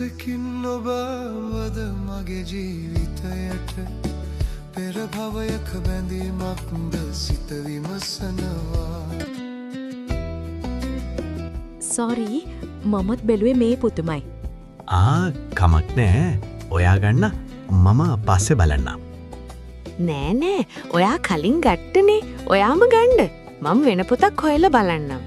ලෙසකින් ඔබවද මගේ ජීවිතයට පෙර භවයක බැඳීමක්ද සිත විමසනවා. සෝරි මමත් බැලුවේ මේ පුතුමයි. කමක් නෑ. ඔයා ගන්න මම පස්සේ බලන්නම්. නෑ නෑ ඔයා කලින් ගත්තනේ. ඔයාම ගන්න. මම වෙන පොතක් හොයලා බලන්නම්.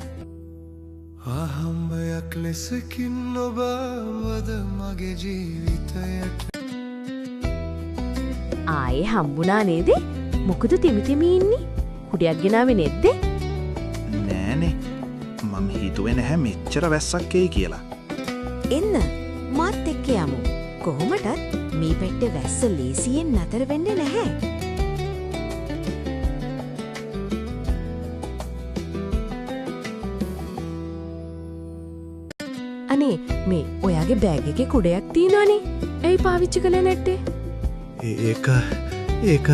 ආහම්බයක් ලෙසකින් ඔබවද මගේ ජීවිතයට ආයේ හම්බුණා නේද? මොකද තිමිතිමි ඉන්නේ? කුඩයක් ගෙනාවේ නැද්ද? නෑනේ මම හිතුවේ නැහැ මෙච්චර වැස්සක් එයි කියලා. එන්න මාත් එක්ක යමු. කොහොමටත් මේ පැත්තේ වැස්ස ලේසියෙන් නතර වෙන්නේ නැහැ. අනේ මේ ඔයාගේ බෑග් එකේ කුඩයක් තියෙනවනේ. ඇයි පාවිච්චි කළේ නැත්තේ? ඒක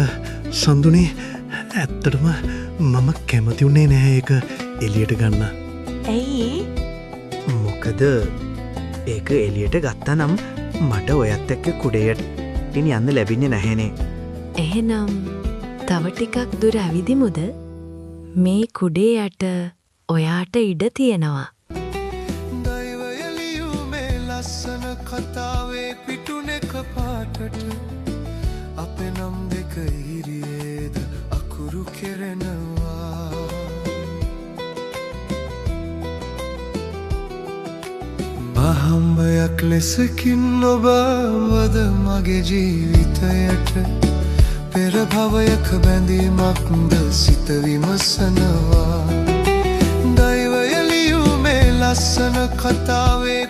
සඳුනේ ඇත්තටම මම කැමති උන්නේ නැහැ ඒක එළියට ගන්න. ඇයි? මොකද ඒක එළියට ගත්තා නම් මට ඔයත් එක්ක කුඩයට යන්න ලැබෙන්නේ නැහැනේ. එහෙනම් තව ටිකක් දුර ඇවිදිමුද? මේ කුඩේ යට ඔයාට ඉඩ තියෙනවා. දෛවය ලියුමේ ලස්සන කතාවේ පිටුනේ කපාටට අපේ නම් දෙක ඉරියේද අකුරු කෙරෙනවා. ආහම්බයක් ලෙසකින් ඔබවද මගේ ජීවිතයට පෙර භවයක බැඳීමක්ද සිත විමසනවා. දෛවය ලියුමේ ලස්සන කතාවේ